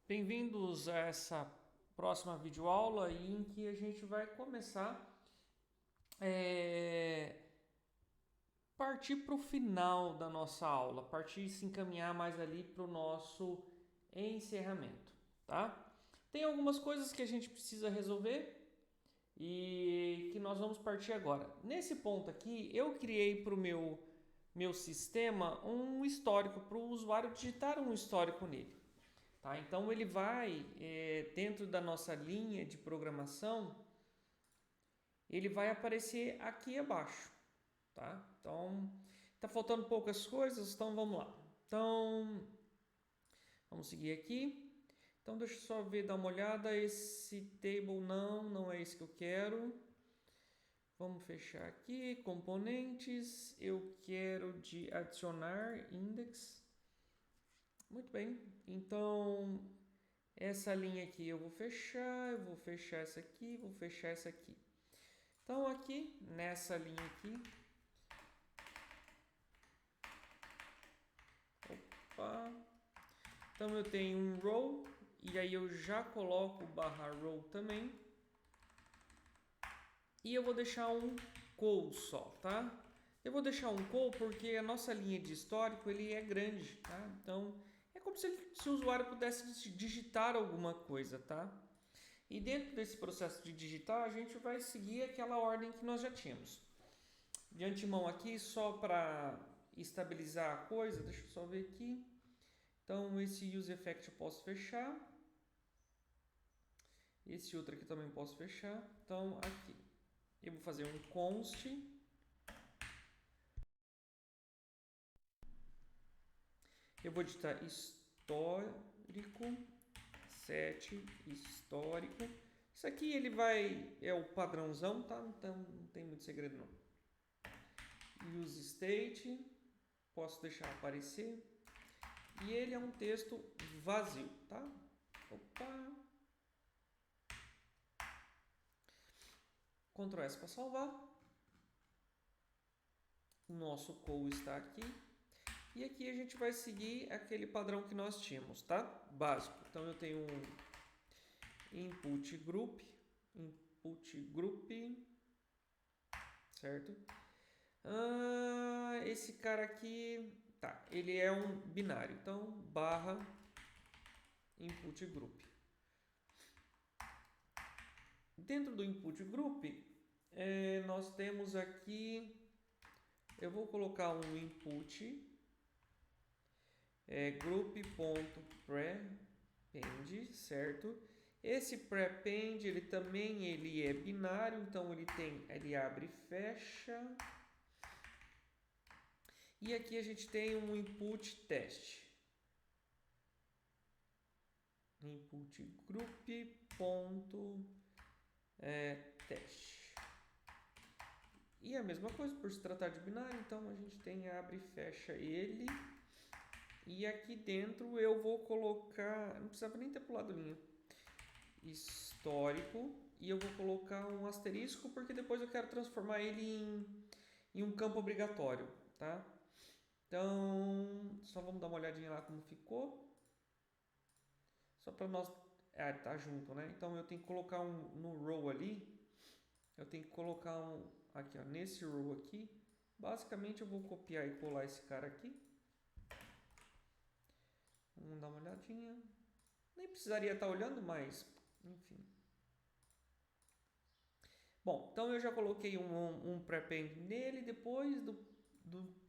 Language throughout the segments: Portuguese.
Bem-vindos a essa próxima videoaula em que a gente vai começar é, partir para o final da nossa aula, partir e se encaminhar mais ali para o nosso encerramento, tá? Tem algumas coisas que a gente precisa resolver e que nós vamos partir agora. Nesse ponto aqui, eu criei para o meu sistema um histórico, para o usuário digitar um histórico nele. Tá? Então ele vai, dentro da nossa linha de programação, ele vai aparecer aqui abaixo. Tá? Então, está faltando poucas coisas, então vamos lá. Então, vamos seguir aqui. Então, deixa eu só ver, dar uma olhada. Esse table não é esse que eu quero. Vamos fechar aqui, componentes. Eu quero de adicionar index. Muito bem. Então, essa linha aqui eu vou fechar essa aqui, vou fechar essa aqui. Então aqui, nessa linha aqui, opa, então eu tenho um row, e aí eu já coloco barra row também. E eu vou deixar um call só, tá? Eu vou deixar um call porque a nossa linha de histórico ele é grande, tá? Então é como se o usuário pudesse digitar alguma coisa, tá? E dentro desse processo de digitar, a gente vai seguir aquela ordem que nós já tínhamos. De antemão aqui, só para estabilizar a coisa, deixa eu só ver aqui. Então, esse use effect eu posso fechar. Esse outro aqui também posso fechar. Então, aqui, eu vou fazer um const. Eu vou digitar histórico, set histórico. Isso aqui ele é o padrãozão, tá? Então, não tem muito segredo não. Use state, posso deixar aparecer. E ele é um texto vazio, tá? Opa. Ctrl S para salvar. O nosso call está aqui. E aqui a gente vai seguir aquele padrão que nós tínhamos, tá? Básico. Então eu tenho um input group, certo? Esse cara aqui, tá, ele é um binário, então barra input group. Dentro do input group, nós temos aqui, eu vou colocar um input group.prepend, certo? Esse prepend ele também é binário, então ele abre e fecha. E aqui a gente tem um input teste. Input group.teste. E a mesma coisa, por se tratar de binário, então a gente tem abre e fecha ele. E aqui dentro eu vou colocar, não precisava nem ter pulado linha, histórico. E eu vou colocar um asterisco porque depois eu quero transformar ele em um campo obrigatório, tá? Então, só vamos dar uma olhadinha lá como ficou. Só para nós... tá junto, né? Então eu tenho que colocar no row ali. Eu tenho que colocar aqui, ó, nesse row aqui. Basicamente eu vou copiar e colar esse cara aqui. Vamos dar uma olhadinha. Nem precisaria estar olhando, mas enfim. Bom, então eu já coloquei um prepend nele. Depois do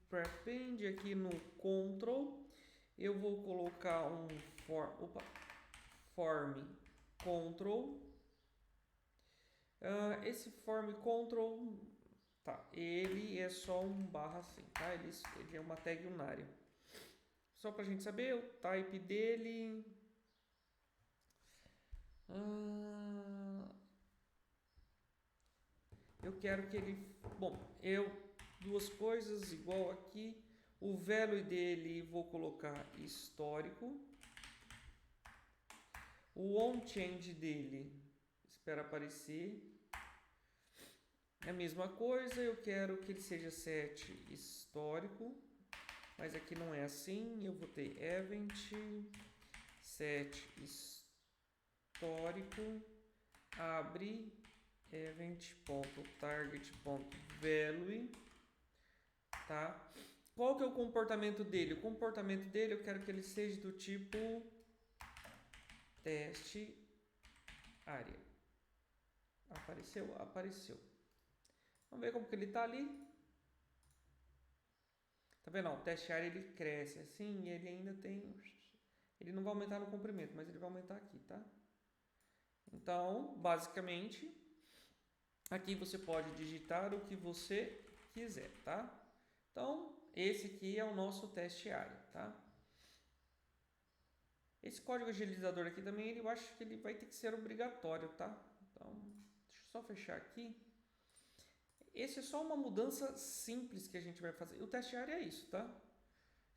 prepend aqui no control, eu vou colocar um form control. Esse form control, tá, ele é só um barra assim, tá? Ele é uma tag unária. Só pra gente saber o type dele. Eu quero que ele... Bom, duas coisas igual aqui. O value dele vou colocar histórico. O onChange dele, espera aparecer. É a mesma coisa, eu quero que ele seja set histórico. Mas aqui não é assim, eu vou ter event set histórico, abre event.target.value, tá? Qual que é o comportamento dele? O comportamento dele eu quero que ele seja do tipo teste área. Apareceu? Apareceu. Vamos ver como que ele está ali. Tá vendo? O teste área ele cresce assim e ele ainda tem... Ele não vai aumentar no comprimento, mas ele vai aumentar aqui, tá? Então, basicamente, aqui você pode digitar o que você quiser, tá? Então, esse aqui é o nosso teste área, tá? Esse código agilizador aqui também, eu acho que ele vai ter que ser obrigatório, tá? Então, deixa eu só fechar aqui. Esse é só uma mudança simples que a gente vai fazer. O teste área é isso, tá?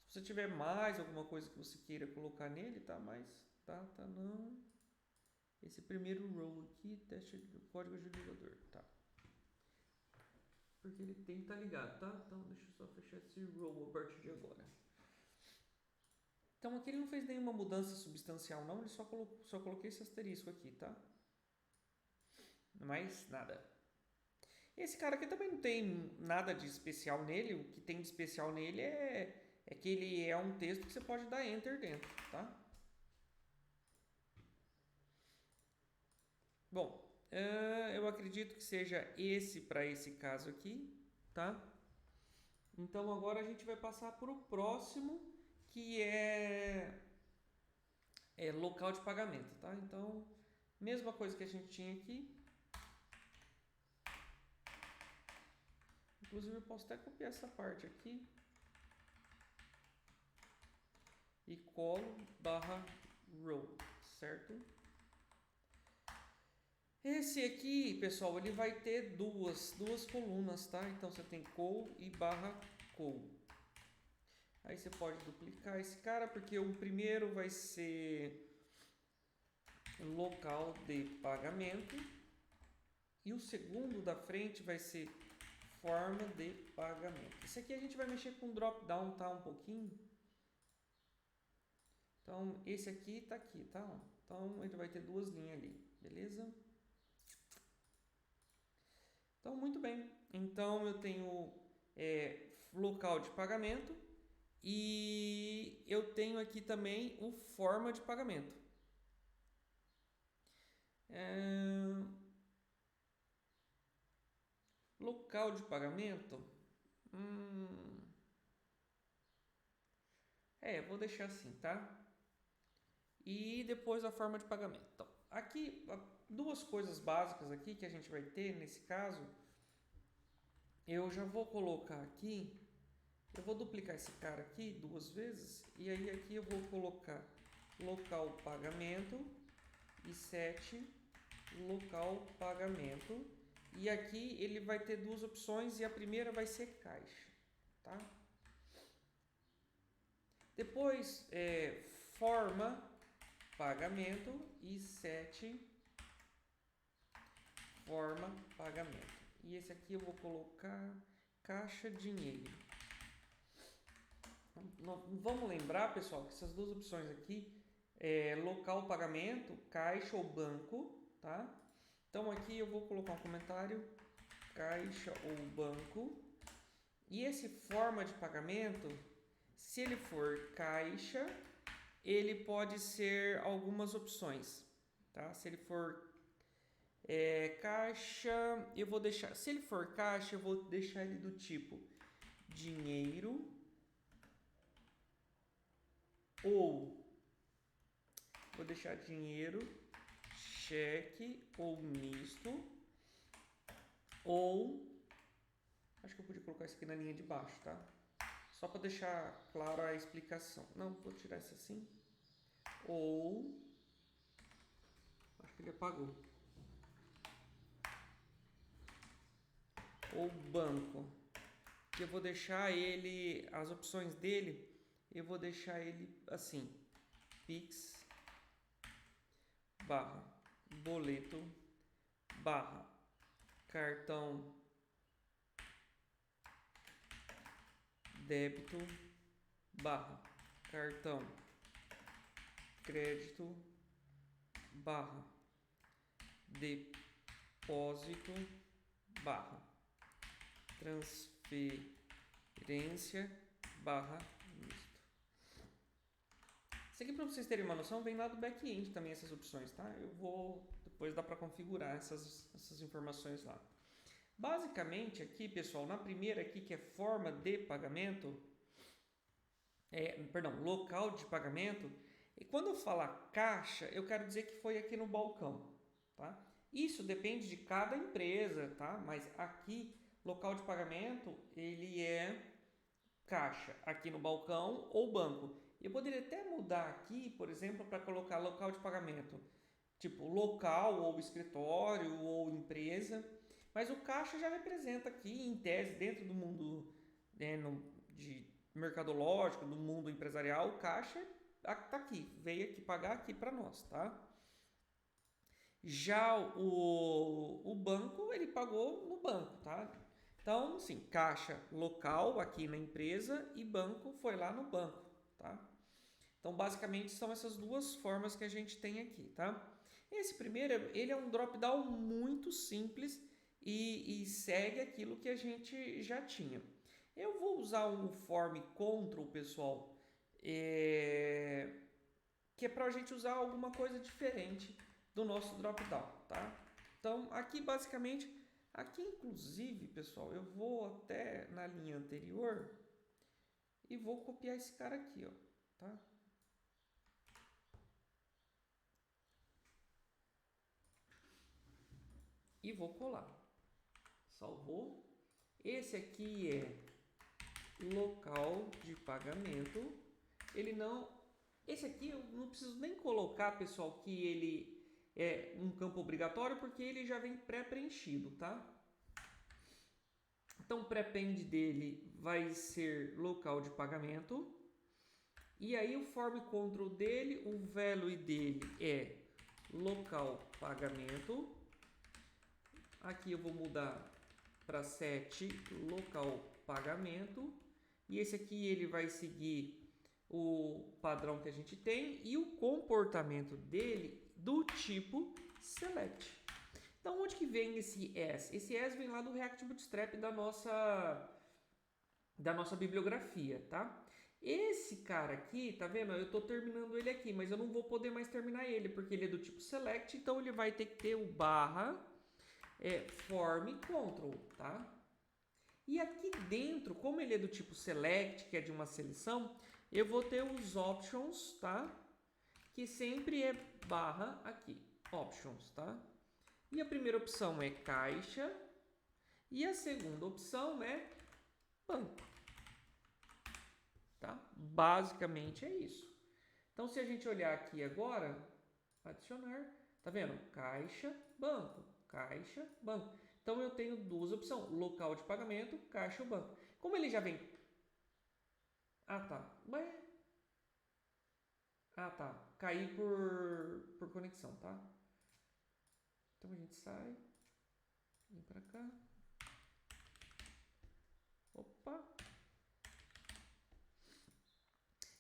Se você tiver mais alguma coisa que você queira colocar nele, tá? Mas, tá não. Esse primeiro row aqui, teste do código agilizador, tá? Porque ele tem que estar ligado, tá? Então, deixa eu só fechar esse row a partir de agora. Então, aqui ele não fez nenhuma mudança substancial, não. Ele só coloquei esse asterisco aqui, tá? Mais nada. Esse cara aqui também não tem nada de especial nele. O que tem de especial nele é que ele é um texto que você pode dar Enter dentro, tá? Bom, eu acredito que seja esse para esse caso aqui, tá? Então, agora a gente vai passar para o próximo, que é local de pagamento, tá? Então, mesma coisa que a gente tinha aqui. Inclusive, eu posso até copiar essa parte aqui e colo /row, certo? Esse aqui, pessoal, ele vai ter duas colunas, tá? Então, você tem col e /col. Aí você pode duplicar esse cara, porque o primeiro vai ser local de pagamento e o segundo da frente vai ser forma de pagamento. Esse aqui a gente vai mexer com drop down, tá? Um pouquinho. Então, esse aqui tá aqui, tá? Então, ele vai ter duas linhas ali, beleza? Então, muito bem. Então, eu tenho local de pagamento e eu tenho aqui também o forma de pagamento. Local de pagamento. Vou deixar assim, tá? E depois a forma de pagamento. Então, aqui, duas coisas básicas aqui que a gente vai ter nesse caso. Eu já vou colocar aqui, eu vou duplicar esse cara aqui duas vezes. E aí aqui eu vou colocar local pagamento e set local pagamento. E aqui ele vai ter duas opções e a primeira vai ser caixa, tá? Depois, forma pagamento e set forma pagamento. E esse aqui eu vou colocar caixa dinheiro. Vamos lembrar, pessoal, que essas duas opções aqui local pagamento, caixa ou banco, tá? Então aqui eu vou colocar um comentário caixa ou banco. E esse forma de pagamento, se ele for caixa, ele pode ser algumas opções, tá? Se ele for caixa, eu vou deixar. Se ele for caixa, eu vou deixar ele do tipo dinheiro ou vou deixar dinheiro, cheque ou misto, ou acho que eu podia colocar isso aqui na linha de baixo, tá? Só para deixar claro a explicação. Não, vou tirar isso assim. Ou acho que ele apagou. Ou banco. Que eu vou deixar ele, as opções dele, eu vou deixar ele assim: Pix barra boleto barra cartão débito barra cartão crédito barra depósito barra transferência barra misto. Isso aqui, para vocês terem uma noção, vem lá do back-end também essas opções, tá? Eu vou, depois dá para configurar essas informações lá. Basicamente aqui, pessoal, na primeira aqui, que é forma de pagamento, local de pagamento, e quando eu falar caixa, eu quero dizer que foi aqui no balcão, tá? Isso depende de cada empresa, tá? Mas aqui, local de pagamento, ele é caixa aqui no balcão ou banco. Eu poderia até mudar aqui, por exemplo, para colocar local de pagamento, tipo local ou escritório ou empresa, mas o caixa já representa aqui, em tese, dentro do mundo de mercadológico, do mundo empresarial, o caixa está aqui, veio aqui pagar aqui para nós, tá? Já o banco, ele pagou no banco, tá? Então, sim, caixa local aqui na empresa e banco foi lá no banco, tá? Então, basicamente, são essas duas formas que a gente tem aqui, tá? Esse primeiro, ele é um drop-down muito simples e segue aquilo que a gente já tinha. Eu vou usar um form control, pessoal, que é para a gente usar alguma coisa diferente do nosso drop-down, tá? Então, aqui basicamente, aqui inclusive, pessoal, eu vou até na linha anterior e vou copiar esse cara aqui, ó, tá? E vou colar. Salvou. Esse aqui é local de pagamento. Ele não... Esse aqui eu não preciso nem colocar, pessoal, que ele é um campo obrigatório, porque ele já vem pré-preenchido, tá? Então, o pré-pend dele vai ser local de pagamento. E aí, o form control dele, o value dele é local pagamento. Aqui eu vou mudar para set local pagamento. E esse aqui ele vai seguir o padrão que a gente tem e o comportamento dele do tipo select. Então, onde que vem esse as? Esse as vem lá do React Bootstrap da nossa bibliografia, tá? Esse cara aqui, tá vendo? Eu estou terminando ele aqui, mas eu não vou poder mais terminar ele, porque ele é do tipo select, então ele vai ter que ter o barra form control, tá? E aqui dentro, como ele é do tipo select, que é de uma seleção, eu vou ter os options, tá? Que sempre é barra aqui, options, tá? E a primeira opção é caixa e a segunda opção é banco, tá? Basicamente é isso. Então, se a gente olhar aqui agora, adicionar, tá vendo? Caixa, banco, caixa, banco. Então, eu tenho duas opções, local de pagamento, caixa ou banco. Como ele já vem... Ah, tá. Caí por conexão, tá? Então, a gente sai, vem pra cá. Opa!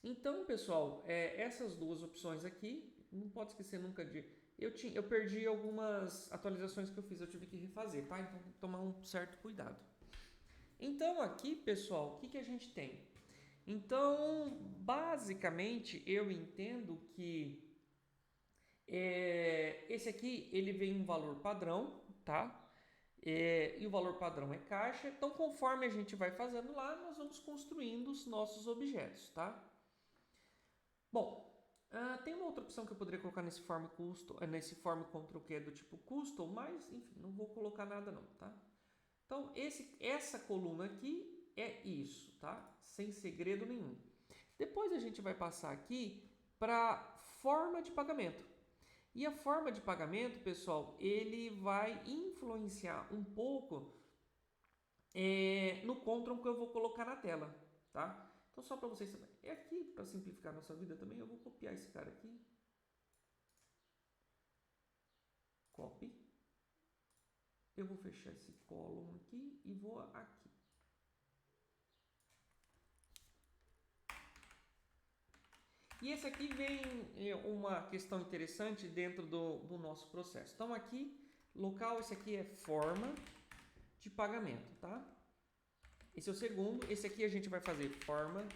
Então, pessoal, essas duas opções aqui, não pode esquecer nunca de... Eu perdi algumas atualizações que eu fiz, eu tive que refazer, tá? Então, tem que tomar um certo cuidado. Então, aqui, pessoal, o que a gente tem? Então, basicamente, eu entendo que esse aqui, ele vem um valor padrão, tá? E o valor padrão é caixa. Então, conforme a gente vai fazendo lá, nós vamos construindo os nossos objetos, tá? Bom, tem uma outra opção que eu poderia colocar nesse form control que é do tipo custom, mas enfim, não vou colocar nada não, tá? Então, essa coluna aqui é isso, tá? Sem segredo nenhum. Depois a gente vai passar aqui para forma de pagamento. E a forma de pagamento, pessoal, ele vai influenciar um pouco no control que eu vou colocar na tela, tá? Então, só para vocês saberem. Aqui, para simplificar a nossa vida também, eu vou copiar esse cara aqui. Copy. Eu vou fechar esse column aqui e vou aqui. E esse aqui vem uma questão interessante dentro do nosso processo. Então aqui, local, esse aqui é forma de pagamento, tá? Esse é o segundo. Esse aqui a gente vai fazer forma...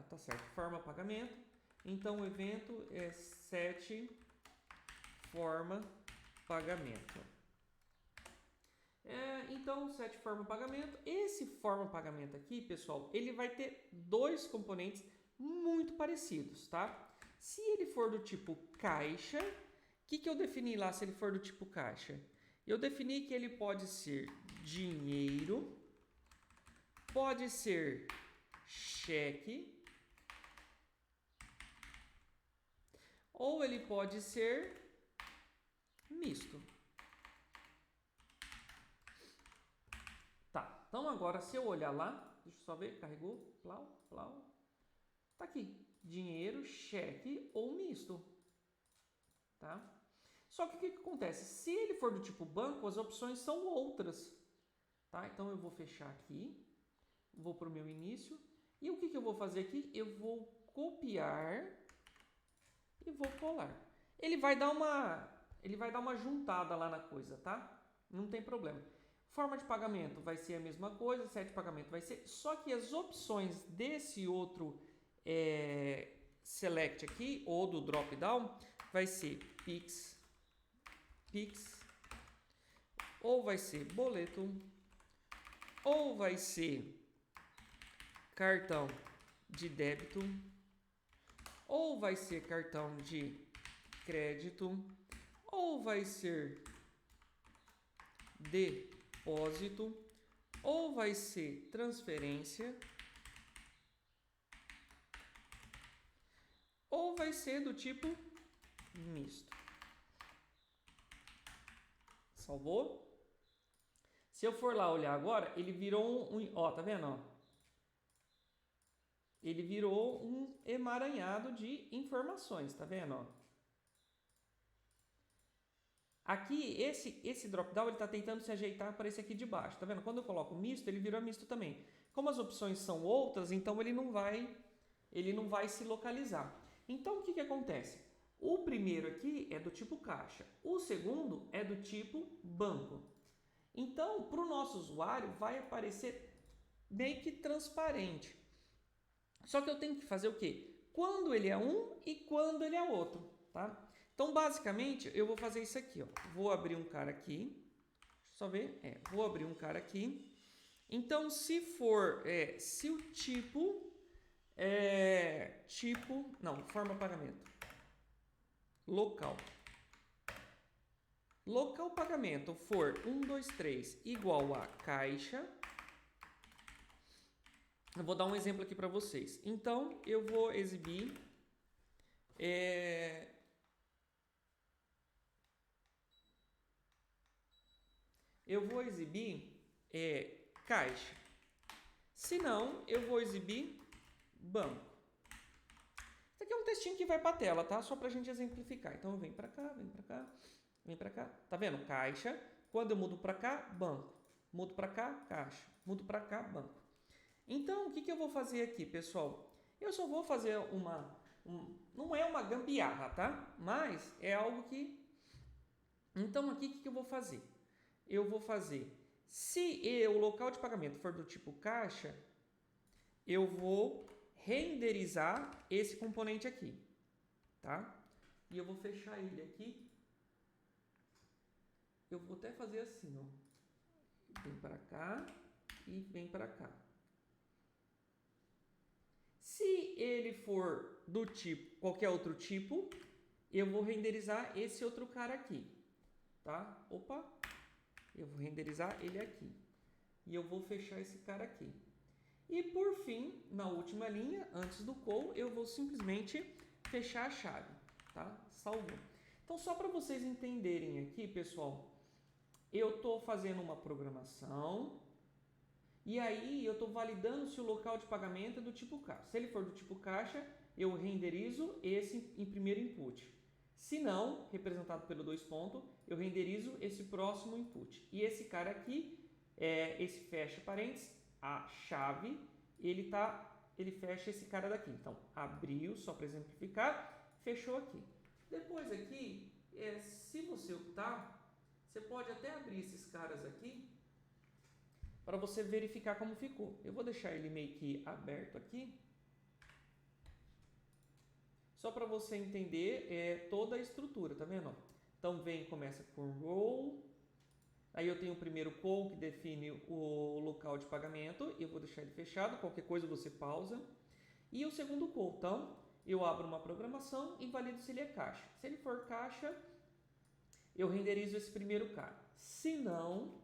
tá certo. Forma pagamento. Então o evento é set forma pagamento. Então, set forma pagamento. Esse forma pagamento aqui, pessoal, ele vai ter dois componentes muito parecidos, tá? Se ele for do tipo caixa, o que eu defini lá se ele for do tipo caixa? Eu defini que ele pode ser dinheiro, pode ser cheque, ou ele pode ser misto. Tá, então agora se eu olhar lá, deixa eu só ver, carregou, plau, plau, tá aqui, dinheiro, cheque ou misto, tá? Só que o que acontece? Se ele for do tipo banco, as opções são outras, tá? Então eu vou fechar aqui, vou para o meu início, e o que eu vou fazer aqui? Eu vou copiar e vou colar. Ele vai dar uma juntada lá na coisa, tá? Não tem problema. Forma de pagamento vai ser a mesma coisa, set de pagamento vai ser, só que as opções desse outro select aqui, ou do drop down, vai ser Pix, ou vai ser boleto, ou vai ser cartão de débito, ou vai ser cartão de crédito, ou vai ser depósito, ou vai ser transferência, ou vai ser do tipo misto. Salvou? Se eu for lá olhar agora, ele virou ó, tá vendo, ó? Ele virou um emaranhado de informações, tá vendo, ó? Aqui, esse drop-down, ele está tentando se ajeitar para esse aqui de baixo. Tá vendo? Quando eu coloco misto, ele vira misto também. Como as opções são outras, então ele não vai se localizar. Então, o que acontece? O primeiro aqui é do tipo caixa. O segundo é do tipo banco. Então, para o nosso usuário, vai aparecer meio que transparente. Só que eu tenho que fazer o quê? Quando ele é um e quando ele é outro, tá? Então, basicamente, eu vou fazer isso aqui, ó. Vou abrir um cara aqui. Deixa eu só ver. Vou abrir um cara aqui. Então, se for... se o tipo... forma pagamento. Local. Local pagamento for 1, 2, 3 igual a caixa. Eu vou dar um exemplo aqui para vocês. Então, eu vou exibir... caixa. Se não, eu vou exibir banco. Isso aqui é um textinho que vai para a tela, tá? Só para a gente exemplificar. Então, eu venho para cá, venho para cá, venho para cá. Tá vendo? Caixa. Quando eu mudo para cá, banco. Mudo para cá, caixa. Mudo para cá, banco. Então, o que eu vou fazer aqui, pessoal? Eu só vou fazer não é uma gambiarra, tá? Mas é algo que... Então, aqui, o que eu vou fazer? Eu vou fazer... Se o local de pagamento for do tipo caixa, eu vou renderizar esse componente aqui, tá? E eu vou fechar ele aqui. Eu vou até fazer assim, ó. Vem para cá e vem para cá. Se ele for do tipo, qualquer outro tipo, eu vou renderizar esse outro cara aqui, tá? Opa! Eu vou renderizar ele aqui. E eu vou fechar esse cara aqui. E por fim, na última linha, antes do call, eu vou simplesmente fechar a chave, tá? Salvou. Então, só para vocês entenderem aqui, pessoal, eu estou fazendo uma programação e aí eu estou validando se o local de pagamento é do tipo caixa. Se ele for do tipo caixa, eu renderizo esse em primeiro input. Se não, representado pelo 2 pontos, eu renderizo esse próximo input. E esse cara aqui, esse fecha parênteses, a chave, ele está ele fecha esse cara daqui. Então, abriu, só para exemplificar, fechou aqui. Depois aqui, se você optar, você pode até abrir esses caras aqui para você verificar como ficou. Eu vou deixar ele meio que aberto aqui, só para você entender toda a estrutura, tá vendo? Então, começa com roll, aí eu tenho o primeiro call que define o local de pagamento, eu vou deixar ele fechado, qualquer coisa você pausa. E o segundo call, então, eu abro uma programação e valido se ele é caixa. Se ele for caixa, eu renderizo esse primeiro cara. Se não,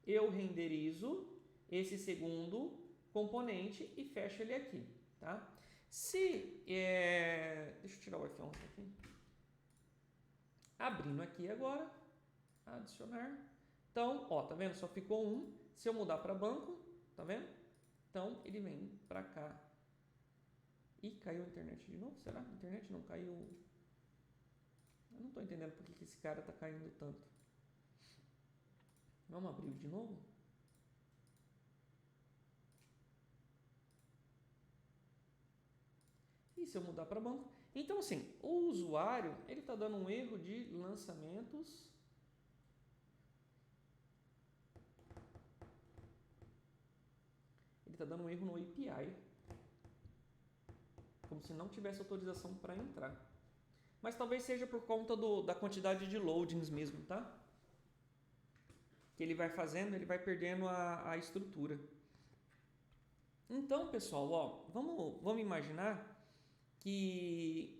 eu renderizo esse segundo componente e fecho ele aqui, tá? Deixa eu tirar o F11 aqui. Abrindo aqui agora, adicionar. Então, tá vendo? Só ficou um. Se eu mudar para banco, tá vendo? Então, ele vem para cá. Ih, caiu a internet de novo? Será? A internet não caiu. Eu não estou entendendo por que esse cara está caindo tanto. Vamos abrir de novo? E se eu mudar para banco? Então, assim, o usuário, ele está dando um erro de lançamentos. Ele está dando um erro no API. Como se não tivesse autorização para entrar. Mas talvez seja por conta da quantidade de loadings mesmo, tá? Que ele vai fazendo, ele vai perdendo a estrutura. Então, pessoal, vamos imaginar aqui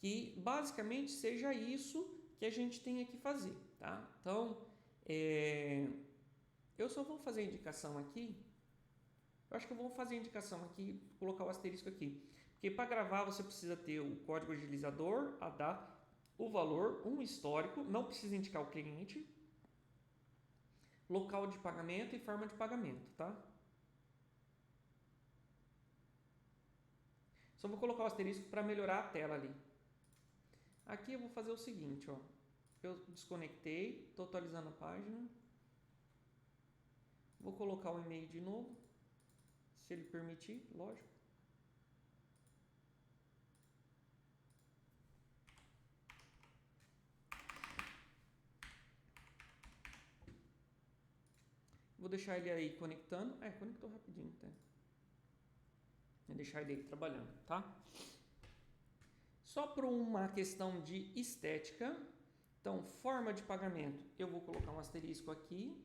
que basicamente seja isso que a gente tem que fazer, tá? Então, eu só vou fazer a indicação aqui. Eu acho que eu vou fazer a indicação aqui, colocar o asterisco aqui. Porque para gravar você precisa ter o código agilizador, a data, o valor, um histórico, não precisa indicar o cliente, local de pagamento e forma de pagamento, tá? Só vou colocar o asterisco para melhorar a tela ali. Aqui eu vou fazer o seguinte, eu desconectei, estou atualizando a página. Vou colocar o e-mail de novo, se ele permitir, lógico. Vou deixar ele aí conectando. Conectou rapidinho, tá? Vou deixar ele aí trabalhando, tá? Só por uma questão de estética. Então, forma de pagamento, eu vou colocar um asterisco aqui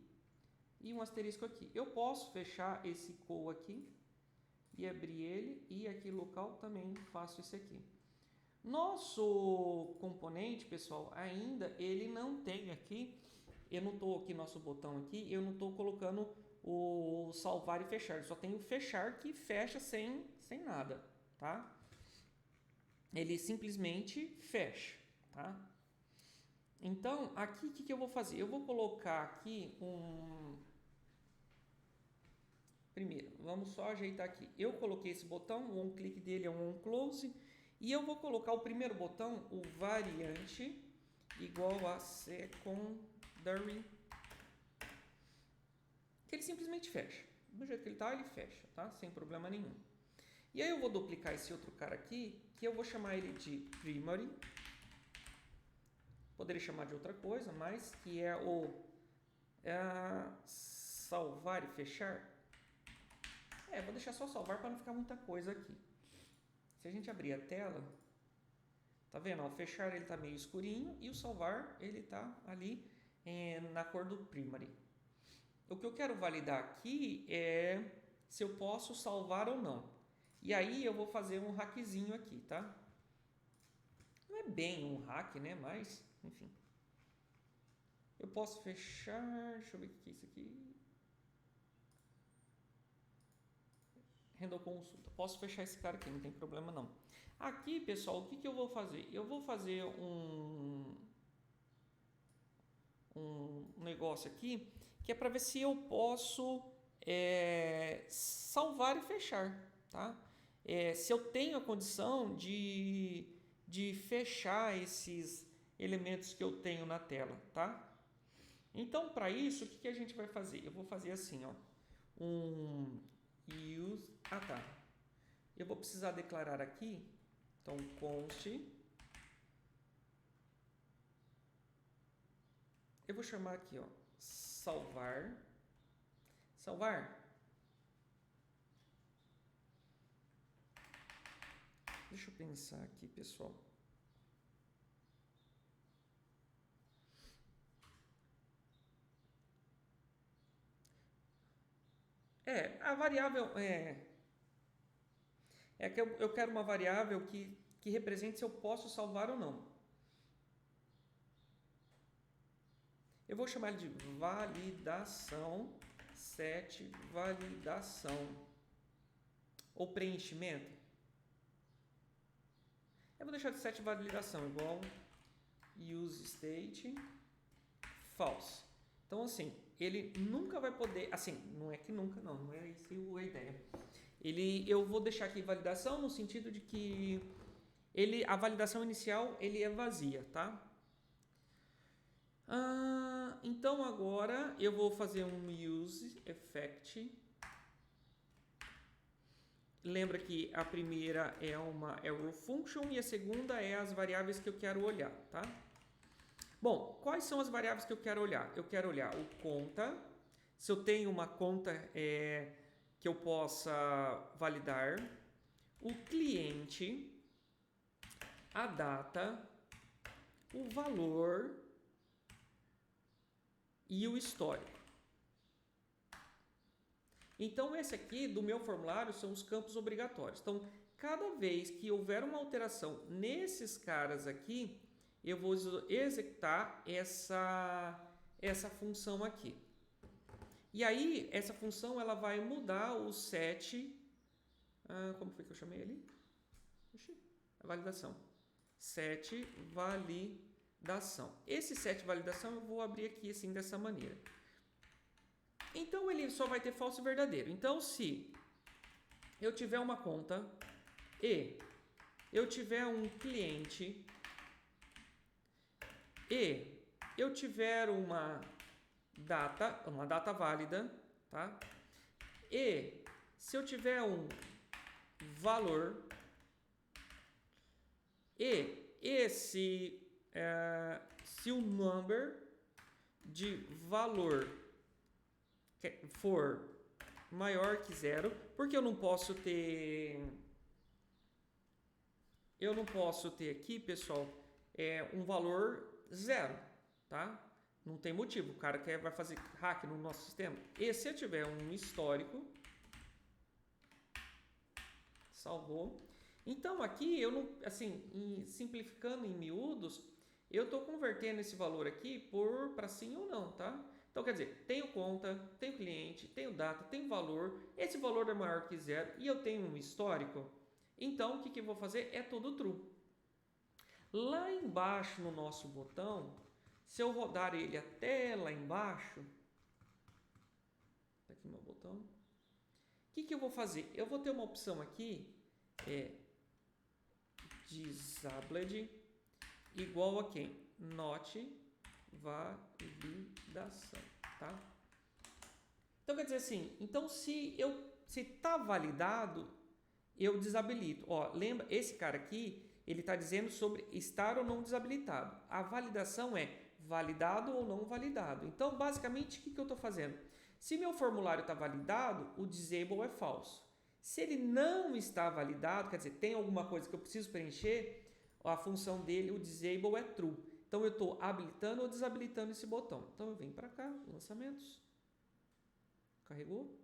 e um asterisco aqui. Eu posso fechar esse call aqui e abrir ele, e aqui local também faço esse aqui. Nosso componente, pessoal, ainda ele não tem aqui. Eu não estou aqui, nosso botão aqui, eu não estou colocando o salvar e fechar. Só tem o fechar que fecha sem nada, tá? Ele simplesmente fecha, tá? Então, aqui o que eu vou fazer? Eu vou colocar aqui Primeiro, vamos só ajeitar aqui. Eu coloquei esse botão, o on-click dele é um on-close, e eu vou colocar o primeiro botão, o variante, igual a secondary, que ele simplesmente fecha. Do jeito que ele está, ele fecha, tá? Sem problema nenhum. E aí eu vou duplicar esse outro cara aqui, que eu vou chamar ele de primary. Poderia chamar de outra coisa, mas que é salvar e fechar. Vou deixar só salvar para não ficar muita coisa aqui. Se a gente abrir a tela, tá vendo? O fechar ele tá meio escurinho e o salvar ele tá ali na cor do primary. O que eu quero validar aqui é se eu posso salvar ou não. E aí eu vou fazer um hackzinho aqui, tá? Não é bem um hack, né? Mas, enfim. Eu posso fechar... Deixa eu ver o que é isso aqui. Handle consulta. Posso fechar esse cara aqui, não tem problema não. Aqui, pessoal, o que eu vou fazer? Eu vou fazer um negócio aqui que é para ver se eu posso salvar e fechar, tá? Se eu tenho a condição de fechar esses elementos que eu tenho na tela, tá? Então, para isso, o que a gente vai fazer? Eu vou fazer assim, um use. Ah, tá. Eu vou precisar declarar aqui. Então, const. Eu vou chamar aqui, ó, salvar. Salvar. Deixa eu pensar aqui, pessoal. A variável é que eu quero uma variável que represente se eu posso salvar ou não. Eu vou chamar de validação, set validação ou preenchimento. Eu vou deixar de set validação igual use state false. Então, assim, ele nunca vai poder, assim, não é que nunca, não é isso a ideia. Eu vou deixar aqui validação no sentido de que a validação inicial ele é vazia, tá? Então agora eu vou fazer um use effect. Lembra que a primeira é uma arrow function e a segunda é as variáveis que eu quero olhar, tá? Bom, quais são as variáveis que eu quero olhar? Eu quero olhar o conta, se eu tenho uma conta que eu possa validar, o cliente, a data, o valor e o histórico. Então, esse aqui do meu formulário são os campos obrigatórios. Então, cada vez que houver uma alteração nesses caras aqui, eu vou executar essa função aqui. E aí, essa função ela vai mudar o set. Como foi que eu chamei ali? A validação. Set validação. Esse set validação eu vou abrir aqui assim dessa maneira. Então, ele só vai ter falso e verdadeiro. Então, se eu tiver uma conta e eu tiver um cliente e eu tiver uma data válida, tá? E se eu tiver um valor e se o number de valor for maior que 0, porque eu não posso ter aqui, pessoal, um valor 0, tá? Não tem motivo, o cara vai fazer hack no nosso sistema. E se eu tiver um histórico, salvou. Então aqui eu não, assim, simplificando em miúdos, eu estou convertendo esse valor aqui para sim ou não, tá? Então, quer dizer, tenho conta, tenho cliente, tenho data, tenho valor, esse valor é maior que 0 e eu tenho um histórico. Então, o que eu vou fazer? É tudo true. Lá embaixo no nosso botão, se eu rodar ele até lá embaixo, tá aqui meu botão, o que eu vou fazer? Eu vou ter uma opção aqui, disabled, igual a quem? Not validação, tá? Então, quer dizer assim, então se está validado, eu desabilito. Ó, lembra, esse cara aqui, ele está dizendo sobre estar ou não desabilitado. A validação é validado ou não validado. Então, basicamente, o que eu estou fazendo? Se meu formulário está validado, o disable é falso. Se ele não está validado, quer dizer, tem alguma coisa que eu preciso preencher, a função dele, o disable, é true. Então, eu estou habilitando ou desabilitando esse botão. Então, eu venho para cá, lançamentos. Carregou.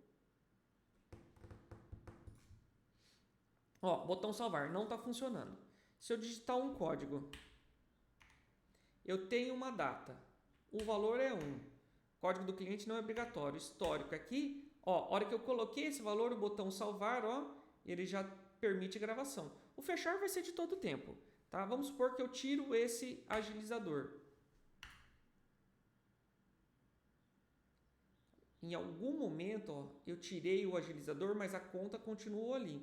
Ó, botão salvar, não está funcionando. Se eu digitar um código, eu tenho uma data. O valor é 1. Código do cliente não é obrigatório. Histórico aqui, ó, a hora que eu coloquei esse valor, o botão salvar, ó, ele já permite gravação. O fechar vai ser de todo o tempo. Tá? Vamos supor que eu tiro esse agilizador. Em algum momento, ó, eu tirei o agilizador, mas a conta continuou ali.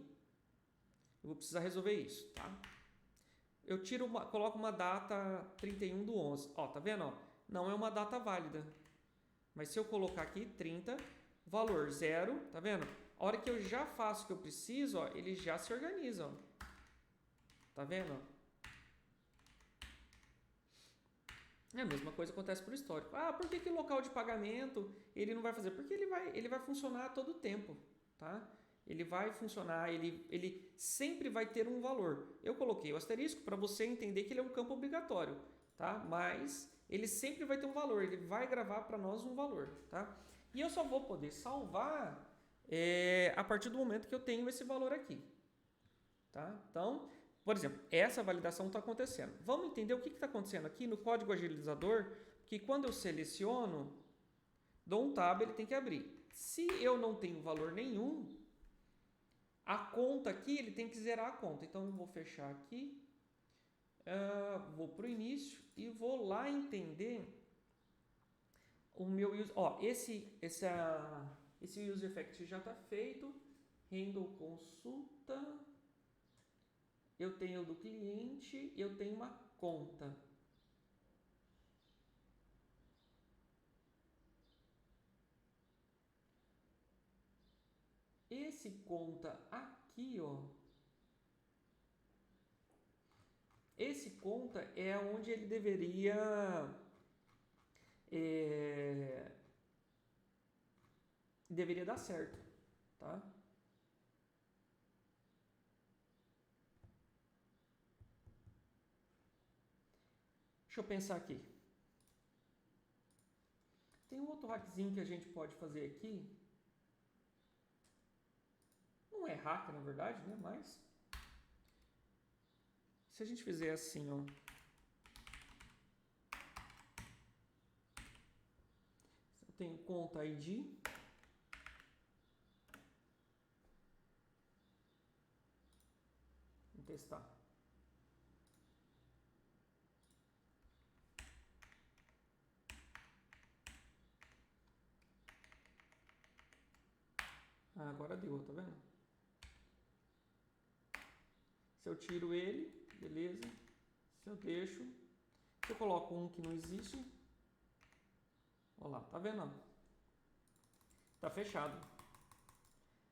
Eu vou precisar resolver isso, tá? Eu coloco uma data 31/11. Ó, tá vendo? Ó? Não é uma data válida. Mas se eu colocar aqui 30, valor 0, tá vendo? A hora que eu já faço o que eu preciso, ó, ele já se organiza, ó. Tá vendo? É a mesma coisa acontece para o histórico. Ah, por que o local de pagamento ele não vai fazer? Porque ele vai funcionar a todo tempo, tá? Ele vai funcionar, ele sempre vai ter um valor. Eu coloquei o asterisco para você entender que ele é um campo obrigatório, tá? Mas ele sempre vai ter um valor, ele vai gravar para nós um valor, tá? E eu só vou poder salvar a partir do momento que eu tenho esse valor aqui, tá? Então, por exemplo, essa validação está acontecendo. Vamos entender o que está acontecendo aqui no código agilizador, que quando eu seleciono, dou um tab, ele tem que abrir. Se eu não tenho valor nenhum, a conta aqui, ele tem que zerar a conta. Então, eu vou fechar aqui, vou para o início e vou lá entender o meu user. Ó, esse use effect já está feito. Handle consulta. Eu tenho do cliente, eu tenho uma conta. Esse conta aqui, ó. Esse conta é onde ele deveria dar certo, tá? Deixa eu pensar aqui. Tem um outro hackzinho que a gente pode fazer aqui. Não é hack, na verdade, né? Mas se a gente fizer assim, ó. Eu tenho conta ID. Vamos testar. Ah, agora deu, tá vendo? Se eu tiro ele, beleza. Se eu deixo, se eu coloco um que não existe, olha lá, tá vendo? Tá fechado.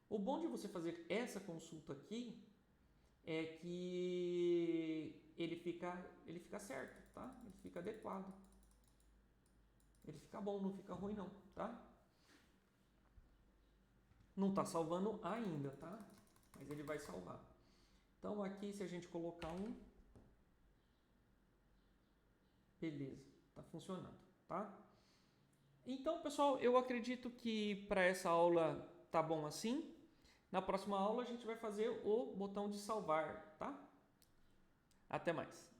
O bom de você fazer essa consulta aqui é que ele fica certo, tá? Ele fica adequado. Ele fica bom, não fica ruim não, tá? Não tá salvando ainda, tá? Mas ele vai salvar. Então aqui, se a gente colocar um, beleza, tá funcionando, tá? Então, pessoal, eu acredito que para essa aula tá bom assim. Na próxima aula a gente vai fazer o botão de salvar, tá? Até mais.